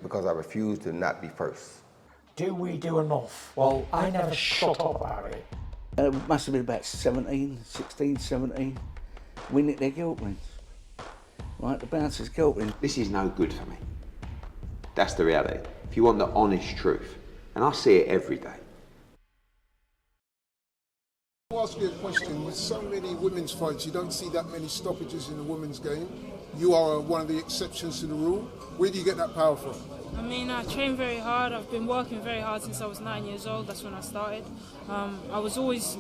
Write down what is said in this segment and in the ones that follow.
because I refuse to not be first. Do we do enough? Well, I never shut up about it. It must have been about 16, 17. We nicked their guilt rings. Right, the bouncer's guilt ring. This is no good for me. That's the reality. If you want the honest truth, and I see it every day. I'll ask you a question. With so many women's fights, you don't see that many stoppages in the women's game. You are one of the exceptions to the rule. Where do you get that power from? I mean, I train very hard. I've been working very hard since I was 9 years old. That's when I started. I was always,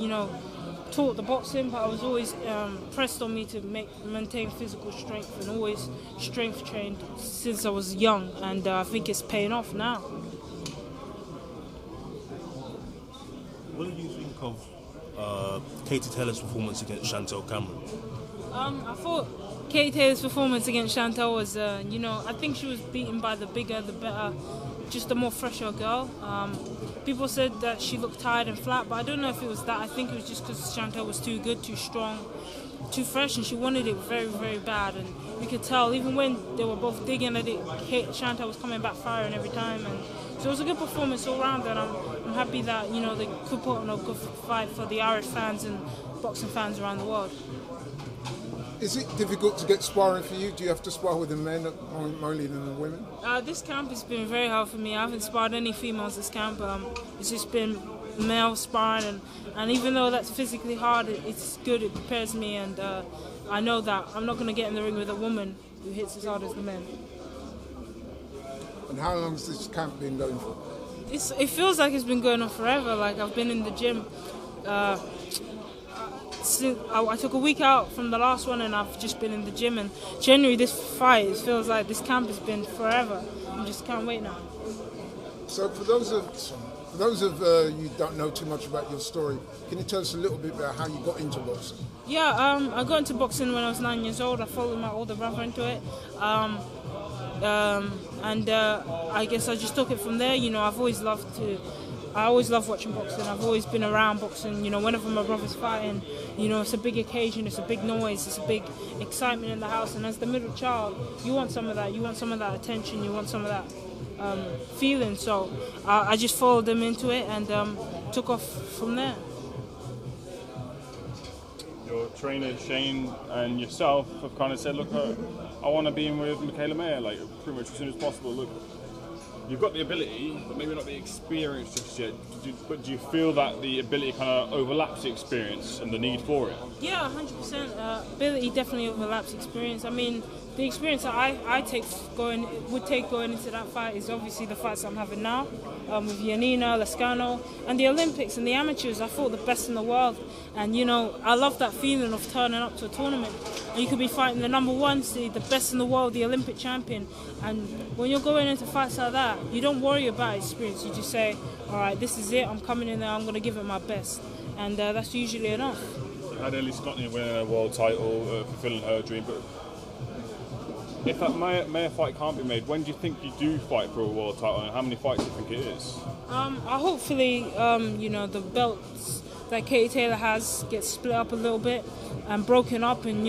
taught the boxing, but I was always pressed on me to maintain physical strength, and always strength trained since I was young. And I think it's paying off now. What do you think of Katie Taylor's performance against Chantel Cameron? I thought Katie Taylor's performance against Chantel was, I think she was beaten by the bigger, the better, just a more fresher girl. People said that she looked tired and flat, but I don't know if it was that. I think it was just because Chantel was too good, too strong, too fresh, and she wanted it very, very bad. And you could tell, even when they were both digging at it, Chantel was coming back firing every time. And so it was a good performance all round, and I'm happy that, they could put on a good fight for the Irish fans and boxing fans around the world. Is it difficult to get sparring for you? Do you have to spar with the men more than the women? This camp has been very hard for me. I haven't sparred any females this camp. It's just been male sparring, and even though that's physically hard, it's good. It prepares me, and I know that I'm not going to get in the ring with a woman who hits as hard as the men. And how long has this camp been going for? It feels like it's been going on forever. Like, I've been in the gym. I took a week out from the last one, and I've just been in the gym, and generally this fight, it feels like this camp has been forever. I just can't wait now. So for those of you don't know too much about your story, can you tell us a little bit about how you got into boxing? Yeah, I got into boxing when I was 9 years old. I followed my older brother into it. I guess I just took it from there. I always love watching boxing. I've always been around boxing. Whenever my brother's fighting, it's a big occasion, it's a big noise, it's a big excitement in the house. And as the middle child, you want some of that. You want some of that attention. You want some of that feeling. So I just followed them into it and took off from there. Your trainer Shane and yourself have kind of said, look, I want to be in with Mikaela, like pretty much as soon as possible. Look, you've got the ability, but maybe not the experience just yet. But do you feel that the ability kind of overlaps the experience and the need for it? Yeah, 100%. Ability definitely overlaps experience. I mean, the experience that I would take going into that fight is obviously the fights I'm having now with Yanina, Lascano, and the Olympics and the amateurs. I fought the best in the world, and I love that feeling of turning up to a tournament. And you could be fighting the number one seed, the best in the world, the Olympic champion. And when you're going into fights like that, you don't worry about experience. You just say, all right, this is it. I'm coming in there. I'm going to give it my best, and that's usually enough. Had Ellie Scotland winning a world title, fulfilling her dream, but if that Mayer fight can't be made, when do you think you do fight for a world title, and how many fights do you think it is? Hopefully, the belts that Katie Taylor has get split up a little bit and broken up, and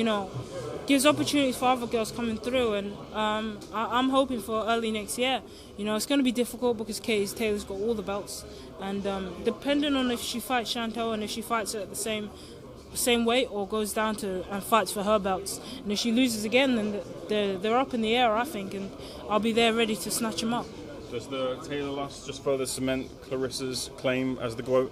gives opportunities for other girls coming through. And I'm hoping for early next year. It's going to be difficult because Katie Taylor's got all the belts, and depending on if she fights Chantel and if she fights at the same weight or goes down to and fights for her belts, and if she loses again, then they're up in the air, I think, and I'll be there ready to snatch them up. Does the Taylor loss just further cement Clarissa's claim as the GOAT?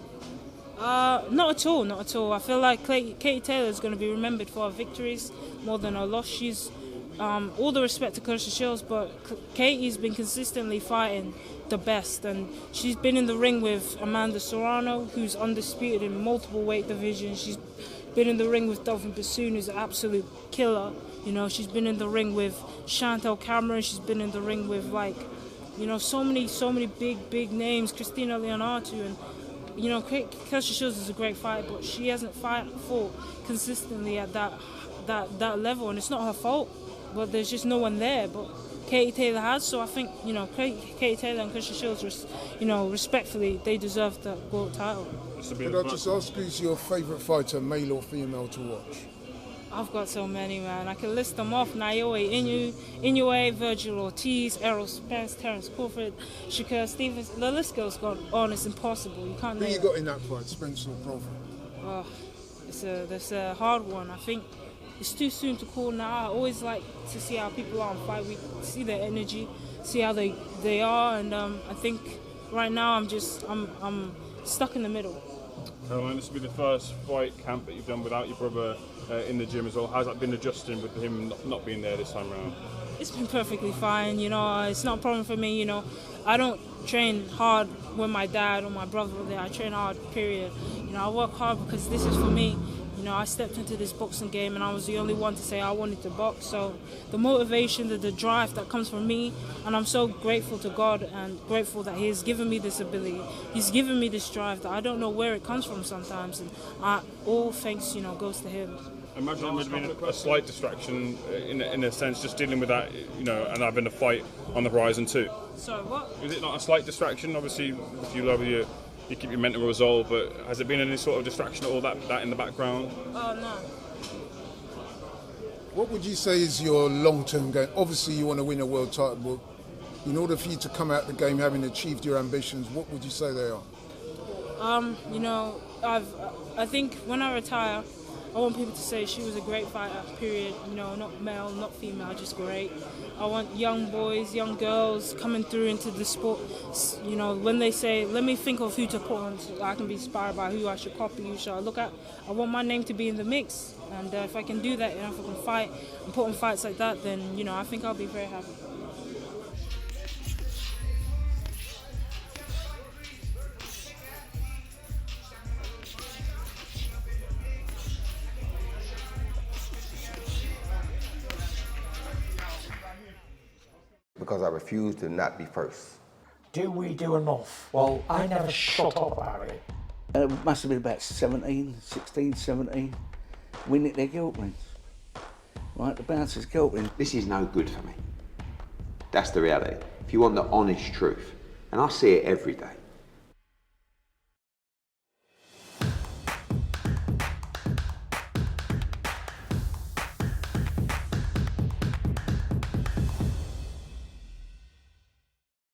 Not at all. I feel like Katie Taylor is going to be remembered for her victories more than her loss. She's all the respect to Clarissa Shields, but Katie's been consistently fighting the best, and she's been in the ring with Amanda Serrano, who's undisputed in multiple weight divisions. She's been in the ring with Delphine Bassoon, who's an absolute killer. She's been in the ring with Chantel Cameron. She's been in the ring with so many big names, Christina Leonardo, and Clarissa Shields is a great fighter, but she hasn't fought consistently at that level, and it's not her fault. But there's just no one there. But Katie Taylor has, so I think Katie Taylor and Clarissa Shields, respectfully, they deserve the gold title. Could I just ask, who's your favourite fighter, male or female, to watch? I've got so many, man. I can list them off. Naoe Inoue, Virgil Ortiz, Errol Spence, Terence Crawford, Shakur Stevens. The list goes on. It's impossible. You can't Who name you it. got in that fight, Spence or Crawford? Oh, that's a hard one. I think it's too soon to call now. I always like to see how people are on fight week, see their energy, see how they are, and I think right now I'm stuck in the middle. Caroline, this will be the first fight camp that you've done without your brother in the gym as well. How's that been adjusting with him not being there this time around? It's been perfectly fine, it's not a problem for me, I don't train hard when my dad or my brother are there. I train hard, period. I work hard because this is for me. I stepped into this boxing game and I was the only one to say I wanted to box. So the motivation, the drive that comes from me, and I'm so grateful to God and grateful that He has given me this ability. He's given me this drive that I don't know where it comes from sometimes, and all thanks, goes to Him. I imagine it would have been a slight distraction in a sense, just dealing with that, and having a fight on the horizon too. Sorry, what? Is it not a slight distraction? Obviously, if you love you keep your mental resolve, but has there been any sort of distraction at all that in the background? Oh, no. What would you say is your long-term game? Obviously, you want to win a world title, but in order for you to come out the game having achieved your ambitions, what would you say they are? I think when I retire, I want people to say she was a great fighter, period. Not male, not female, just great. I want young boys, young girls coming through into the sport. When they say, let me think of who to put on, so I can be inspired by who I should copy, who should I look at. I want my name to be in the mix. And if I can do that, and if I can fight and put on fights like that, then, I think I'll be very happy. Because I refuse to not be first. Do we do enough? Well, I never shut up about it. It must have been about 16, 17. We nicked their guilt rings. Right, the bouncer's guilt ring. This is no good for me. That's the reality. If you want the honest truth, and I see it every day,